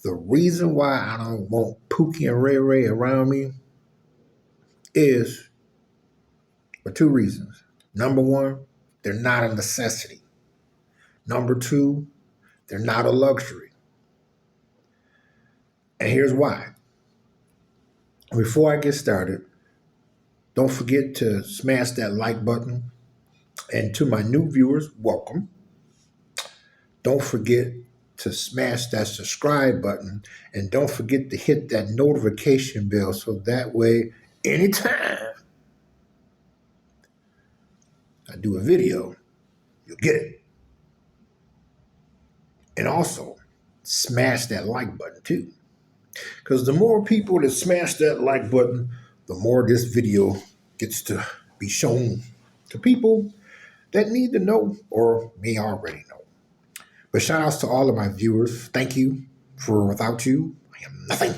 The reason why I don't want Pookie and Ray Ray around me is for two reasons. Number one, they're not a necessity. Number two, they're not a luxury. And here's why. Before I get started, don't forget to smash that like button. And to my new viewers, welcome. Don't forget to smash that subscribe button. And don't forget to hit that notification bell so that way, anytime I do a video, you'll get it. And also, smash that like button too. Because the more people that smash that like button, the more this video gets to be shown to people that need to know or may already know. But shout outs to all of my viewers. Thank you. For without you, I am nothing.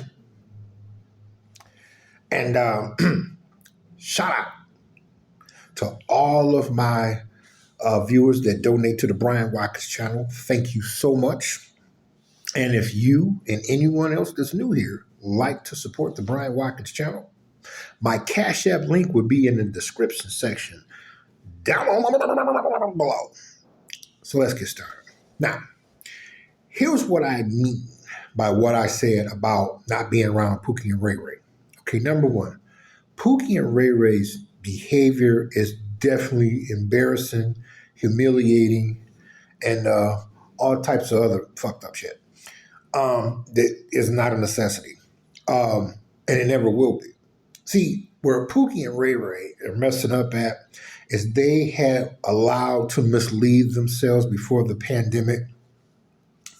And shout out to all of my viewers that donate to the Bryant Watkins channel. Thank you so much. And if you and anyone else that's new here like to support the Bryant Watkins channel, my Cashapp link would be in the description section down below. So let's get started. Now, here's what I mean by what I said about not being around Pookie and Ray Ray. Okay, number one, Pookie and Ray Ray's behavior is definitely embarrassing, humiliating, and all types of other fucked up shit. That is not a necessity. And it never will be. See, where Pookie and Ray Ray are messing up at is they had allowed to mislead themselves before the pandemic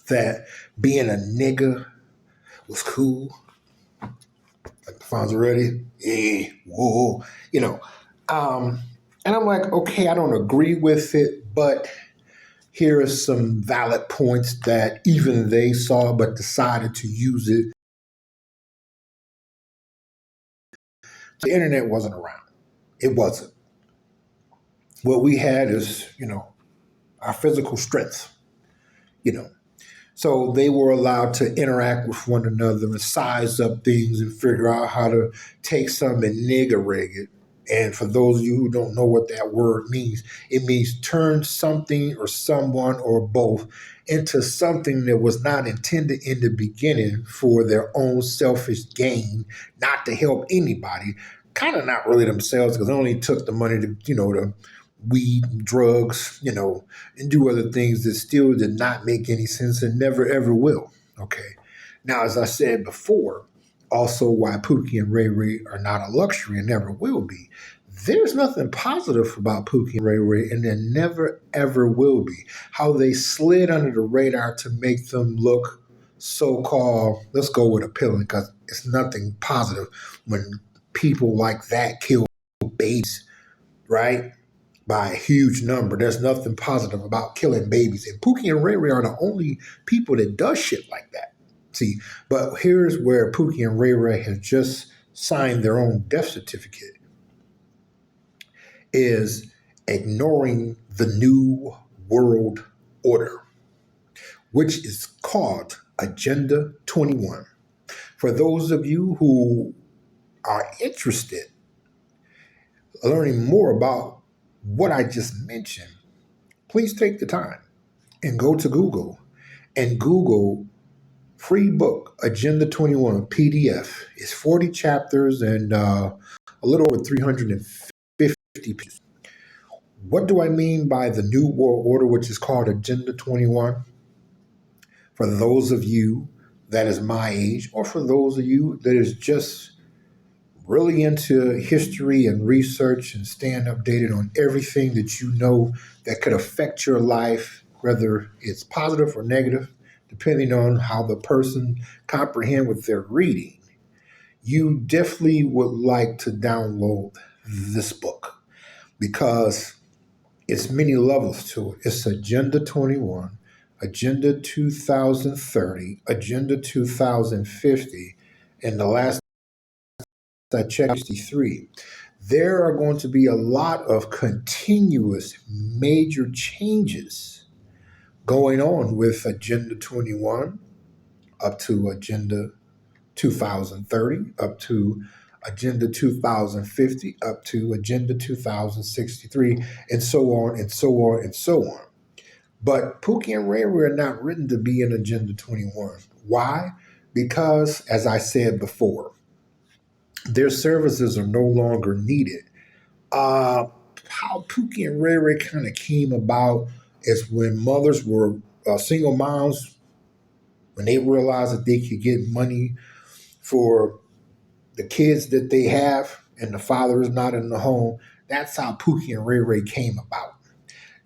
that being a nigga was cool. Like the Fonz already, yeah, whoa, you know. And I'm like, okay, I don't agree with it, but here are some valid points that even they saw but decided to use it. The internet wasn't around. It wasn't. What we had is, our physical strength, So they were allowed to interact with one another and size up things and figure out how to take some and nigger rig it. And for those of you who don't know what that word means, it means turn something or someone or both into something that was not intended in the beginning for their own selfish gain, not to help anybody, kind of not really themselves, because they only took the money to weed, drugs, and do other things that still did not make any sense and never ever will. Okay. Now, as I said before, also why Pookie and Ray Ray are not a luxury and never will be. There's nothing positive about Pookie and Ray Ray, and there never ever will be. How they slid under the radar to make them look so-called, let's go with appealing, because it's nothing positive when people like that kill babies, right? By a huge number. There's nothing positive about killing babies. And Pookie and Ray Ray are the only people that does shit like that. See, but here's where Pookie and Ray Ray have just signed their own death certificate, is ignoring the New World Order, which is called Agenda 21. For those of you who are interested in learning more about what I just mentioned, please take the time and go to Google and Google free book, Agenda 21 PDF. It's 40 chapters and a little over 350 pages. What do I mean by the New World Order, which is called Agenda 21? For those of you that is my age, or for those of you that is just really into history and research and staying updated on everything that you know that could affect your life, whether it's positive or negative, depending on how the person comprehend what they're reading, you definitely would like to download this book because it's many levels to it. It's Agenda 21, Agenda 2030, Agenda 2050, and the last I checked, 63. There are going to be a lot of continuous major changes going on with Agenda 21, up to Agenda 2030, up to Agenda 2050, up to Agenda 2063, and so on and so on and so on. But Pookie and Ray Ray are not written to be in Agenda 21. Why? Because, as I said before, their services are no longer needed. How Pookie and Ray Ray kind of came about is when mothers were single moms, when they realized that they could get money for the kids that they have and the father is not in the home. That's how Pookie and Ray Ray came about.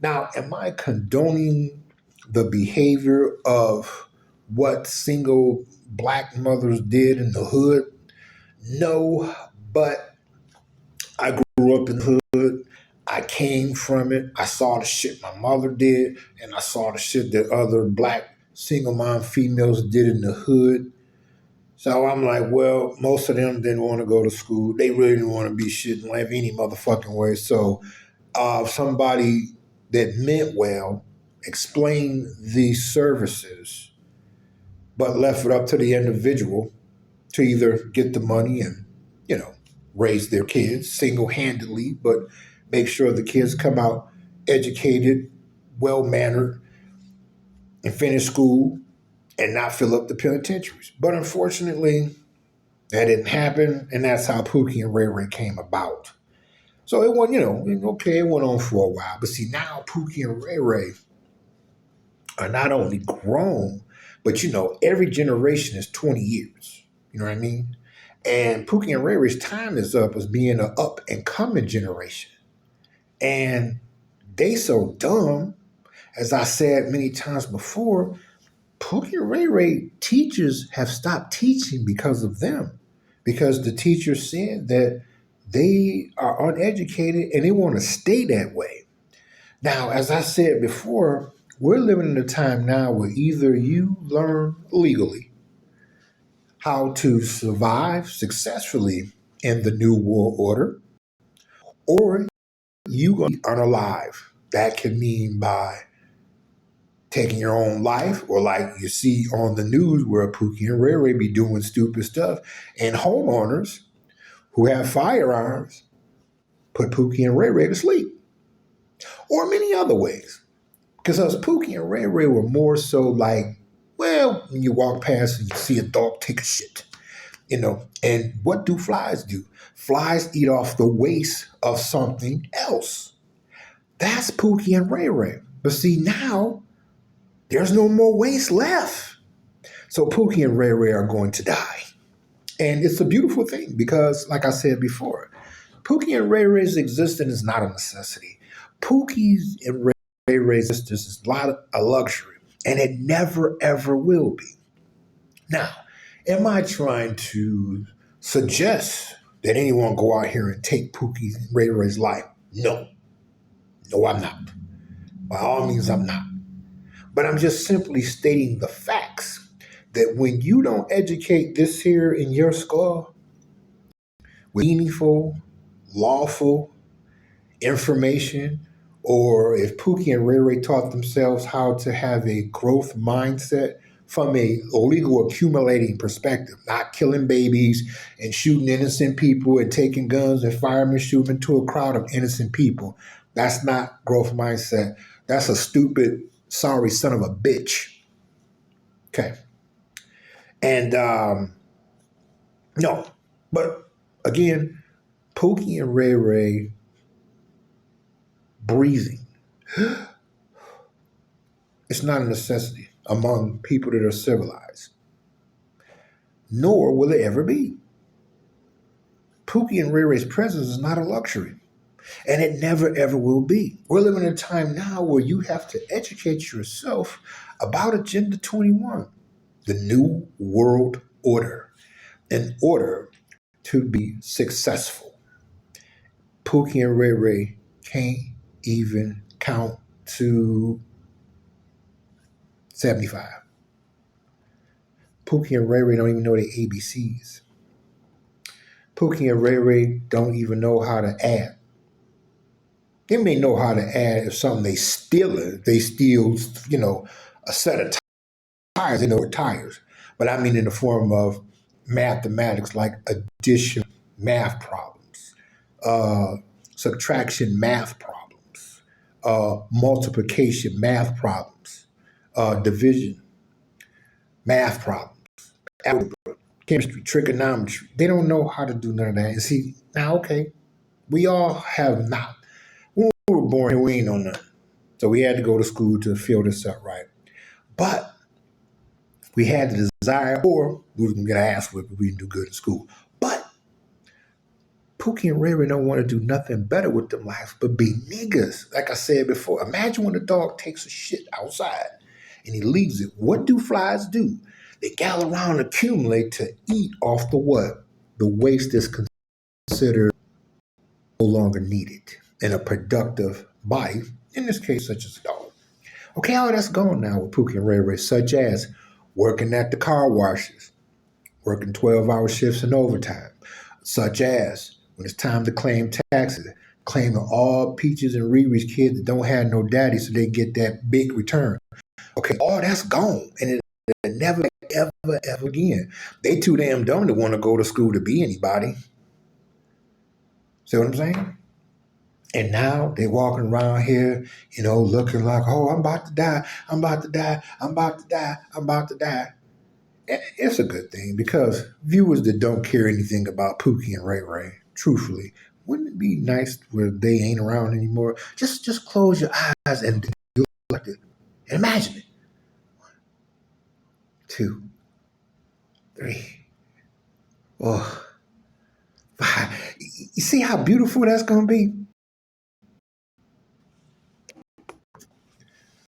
Now, am I condoning the behavior of what single black mothers did in the hood? No, but I grew up in the hood. I came from it. I saw the shit my mother did, and I saw the shit that other black single mom females did in the hood. So I'm like, well, most of them didn't want to go to school. They really didn't want to be shit in life any motherfucking way. So somebody that meant well explained these services, but left it up to the individual to either get the money and, raise their kids single-handedly, but make sure the kids come out educated, well-mannered, and finish school and not fill up the penitentiaries. But unfortunately, that didn't happen, and that's how Pookie and Ray Ray came about. So it went, okay, it went on for a while. But see, now Pookie and Ray Ray are not only grown, but, every generation is 20 years. You know what I mean? And Pookie and Ray Ray's time is up as being an up-and-coming generation. And they so dumb, as I said many times before, Pookie and Ray Ray teachers have stopped teaching because of them. Because the teachers said that they are uneducated and they want to stay that way. Now, as I said before, we're living in a time now where either you learn legally how to survive successfully in the New World Order, or you going to be unalive. That can mean by taking your own life, or like you see on the news where Pookie and Ray Ray be doing stupid stuff, and homeowners who have firearms put Pookie and Ray Ray to sleep, or many other ways. Because us Pookie and Ray Ray were more so like, well, when you walk past and you see a dog take a shit, and what do flies do? Flies eat off the waste of something else. That's Pookie and Ray Ray. But see, now there's no more waste left. So Pookie and Ray Ray are going to die. And it's a beautiful thing because, like I said before, Pookie and Ray Ray's existence is not a necessity. Pookie's and Ray Ray's existence is a luxury, and it never, ever will be. Now, am I trying to suggest that anyone go out here and take Pookie and Ray Ray's life? No. No, I'm not. By all means, I'm not. But I'm just simply stating the facts that when you don't educate this here in your skull with meaningful, lawful information, or if Pookie and Ray Ray taught themselves how to have a growth mindset from a legal accumulating perspective, not killing babies and shooting innocent people and taking guns and firing and shooting into a crowd of innocent people. That's not growth mindset. That's a stupid, sorry son of a bitch. Okay. And no, but again, Pookie and Ray Ray breathing. It's not a necessity among people that are civilized, nor will it ever be. Pookie and Ray Ray's presence is not a luxury, and it never, ever will be. We're living in a time now where you have to educate yourself about Agenda 21, the New World Order, in order to be successful. Pookie and Ray Ray can't even count to 75. Pookie and Ray Ray don't even know their ABCs. Pookie and Ray Ray don't even know how to add. They may know how to add if something they steal, a set of tires, they know what tires. but I mean in the form of mathematics, like addition math problems, uh, subtraction math problems, multiplication math problems, division math problems, algebra, chemistry, trigonometry. They don't know how to do none of that. And see, now, okay, we all have not. When we were born here, we ain't know nothing. So we had to go to school to fill this up, right? But we had the desire, or we were going to get ass whipped if we didn't do good in school. But Pookie and Ray Ray don't want to do nothing better with them lives but be niggas. Like I said before, imagine when a dog takes a shit outside and he leaves it. What do flies do? They gather around and accumulate to eat off the what? The waste is considered no longer needed in a productive body, in this case, such as a dog. Okay, all that's gone now with Pookie and Ray Ray, such as working at the car washes, working 12-hour shifts and overtime, such as when it's time to claim taxes, claiming all Peaches and Riri's kids that don't have no daddy so they get that big return. Okay, all that's gone. And it never, ever, ever again. They too damn dumb to want to go to school to be anybody. See what I'm saying? And now they walking around here, looking like, oh, I'm about to die, I'm about to die, I'm about to die, I'm about to die. It's a good thing because viewers that don't care anything about Pookie and Ray Ray, truthfully, wouldn't it be nice where they ain't around anymore? Just close your eyes and do like it. Imagine it. 1, 2, 3, 4, 5. You see how beautiful that's gonna be?